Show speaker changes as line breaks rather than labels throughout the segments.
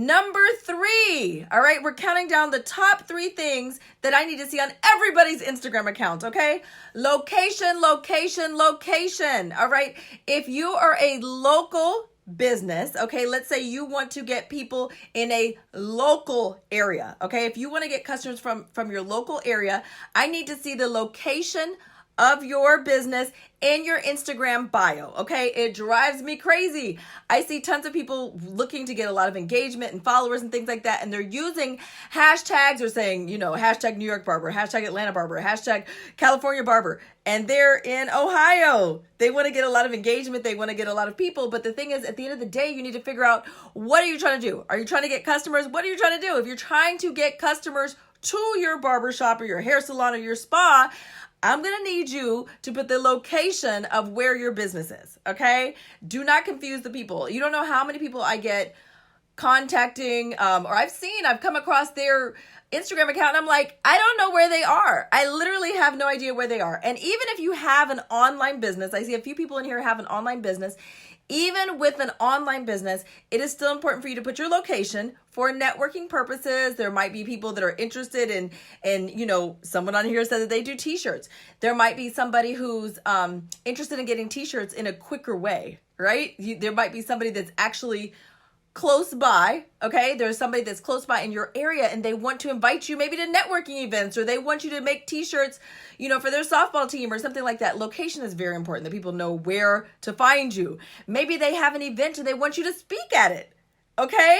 Number 3, all right, we're counting down the top 3 things that I need to see on everybody's Instagram account, okay? Location, location, location, all right? If you are a local business, okay, let's say you want to get people in a local area, okay? If you want to get customers from your local area, I need to see the location of your business in your Instagram bio, okay? It drives me crazy. I see tons of people looking to get a lot of engagement and followers and things like that, and they're using hashtags or saying, hashtag New York Barber, hashtag Atlanta Barber, hashtag California Barber, and they're in Ohio. They want to get a lot of engagement. They want to get a lot of people, but the thing is, at the end of the day, you need to figure out, what are you trying to do? Are you trying to get customers? What are you trying to do? If you're trying to get customers to your barbershop or your hair salon or your spa, I'm going to need you to put the location of where your business is, okay? Do not confuse the people. You don't know how many people I get contacting, or I've come across their Instagram account and I'm like, I don't know where they are. I literally have no idea where they are. And even if you have an online business, I see a few people in here have an online business. Even with an online business, it is still important for you to put your location for networking purposes. There might be people that are interested in someone on here said that they do t-shirts. There might be somebody who's interested in getting t-shirts in a quicker way, right? There might be somebody that's actually close by, okay? There's somebody that's close by in your area and they want to invite you maybe to networking events, or they want you to make t-shirts, for their softball team or something like that. Location is very important, that people know where to find you. Maybe they have an event and they want you to speak at it, okay?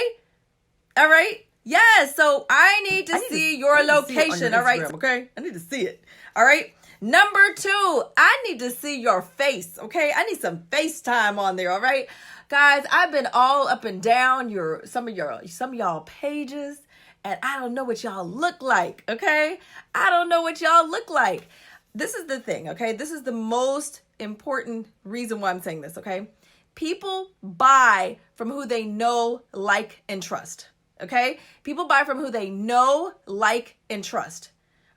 All right? Yes, so I need to see your location, all right? Okay? I need to see it, all right? Number 2, I need to see your face, okay? I need some FaceTime on there, all right? Guys, I've been all up and down some of y'all pages, and I don't know what y'all look like, okay? I don't know what y'all look like. This is the thing, okay? This is the most important reason why I'm saying this, okay? People buy from who they know, like, and trust, okay? People buy from who they know, like, and trust,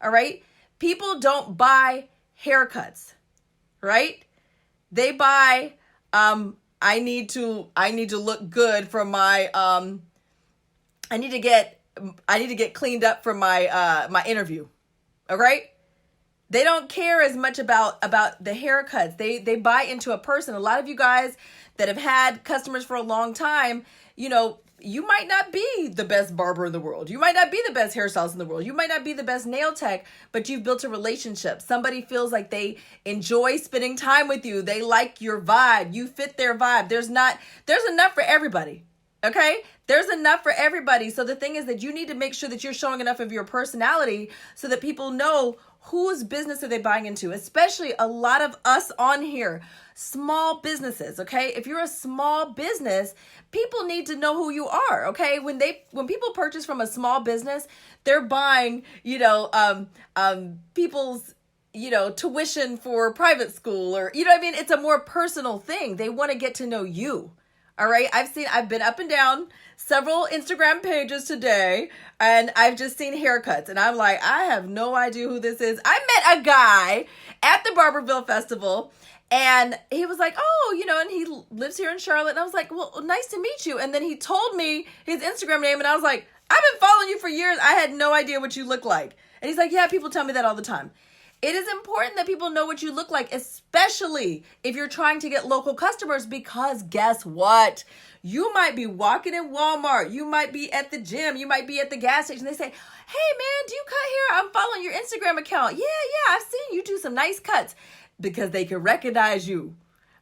all right? People don't buy haircuts, right? They buy, I need to look good for my, I need to get cleaned up for my, my interview. All right. They don't care as much about the haircuts. They buy into a person. A lot of you guys that have had customers for a long time, you might not be the best barber in the world. You might not be the best hairstylist in the world. You might not be the best nail tech, but you've built a relationship. Somebody feels like they enjoy spending time with you. They like your vibe. You fit their vibe. There's enough for everybody. Okay? There's enough for everybody. So the thing is that you need to make sure that you're showing enough of your personality so that people know whose business are they buying into, especially a lot of us on here, small businesses, okay? If you're a small business, people need to know who you are, okay? When people purchase from a small business, they're buying, people's, tuition for private school, or, it's a more personal thing. They want to get to know you. All right. I've been up and down several Instagram pages today, and I've just seen haircuts, and I'm like, I have no idea who this is. I met a guy at the Barberville Festival, and he was like, and he lives here in Charlotte. And I was like, well, nice to meet you. And then he told me his Instagram name, and I was like, I've been following you for years. I had no idea what you look like. And he's like, yeah, people tell me that all the time. It is important that people know what you look like, especially if you're trying to get local customers, because guess what? You might be walking in Walmart. You might be at the gym. You might be at the gas station. They say, hey, man, do you cut hair? I'm following your Instagram account. Yeah, I've seen you do some nice cuts, because they can recognize you.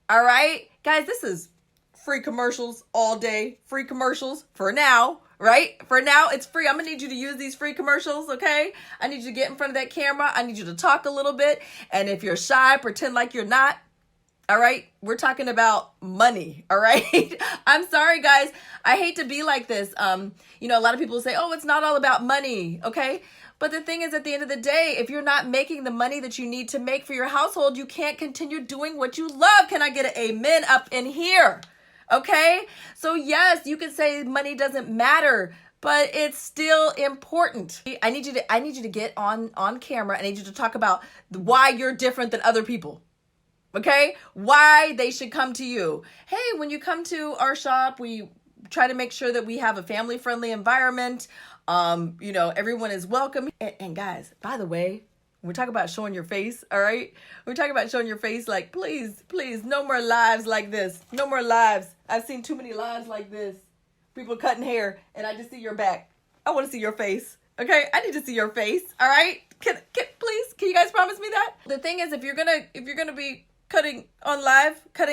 All right? Guys, this is free commercials all day. Free commercials for now. Right? For now, it's free. I'm going to need you to use these free commercials, okay? I need you to get in front of that camera. I need you to talk a little bit. And if you're shy, pretend like you're not. All right? We're talking about money, all right? I'm sorry, guys. I hate to be like this. A lot of people say, oh, it's not all about money, okay? But the thing is, at the end of the day, if you're not making the money that you need to make for your household, you can't continue doing what you love. Can I get an amen up in here? Okay, so yes, you can say money doesn't matter, but it's still important. I need you to get on camera. I need you to talk about why you're different than other people. Okay, why they should come to you. Hey, when you come to our shop, we try to make sure that we have a family-friendly environment. Everyone is welcome. And guys, by the way, we're talking about showing your face, all right? We're talking about showing your face, like, please, no more lives like this. No more lives. I've seen too many lives like this. People cutting hair, and I just see your back. I want to see your face, okay? I need to see your face, all right? Can you guys promise me that? The thing is, if you're gonna be cutting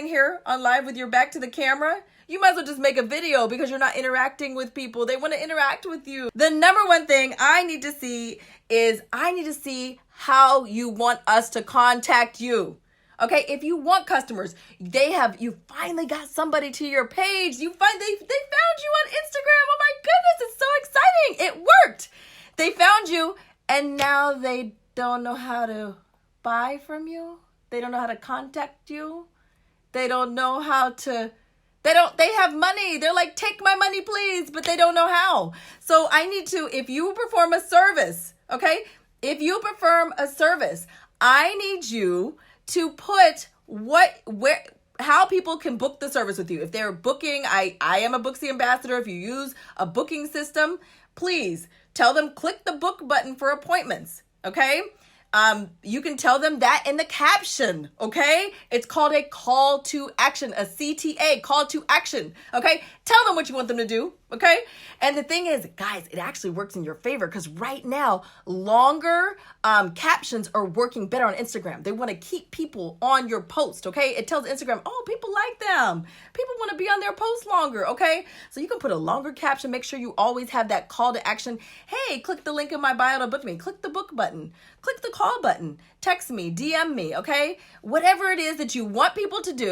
hair on live with your back to the camera, you might as well just make a video, because you're not interacting with people. They want to interact with you. The number one thing I need to see is how you want us to contact you. Okay, if you want customers, you finally got somebody to your page. They found you on Instagram. Oh my goodness, it's so exciting. It worked. They found you, and now they don't know how to buy from you. They don't know how to contact you. They don't know how to, they have money. They're like, take my money, please, but they don't know how. So if you perform a service, okay? If you perform a service, I need you to put how people can book the service with you. If they're booking, I am a Booksy ambassador. If you use a booking system, please tell them, click the book button for appointments, okay? You can tell them that in the caption, okay? It's called a call to action, a CTA, call to action, okay? Tell them what you want them to do, okay? And the thing is, guys, it actually works in your favor, because right now, longer captions are working better on Instagram. They want to keep people on your post, okay? It tells Instagram, oh, people like them. People want to be on their post longer, okay? So you can put a longer caption. Make sure you always have that call to action. Hey, click the link in my bio to book me. Click the book button. Click the call button. Text me, DM me, okay? Whatever it is that you want people to do.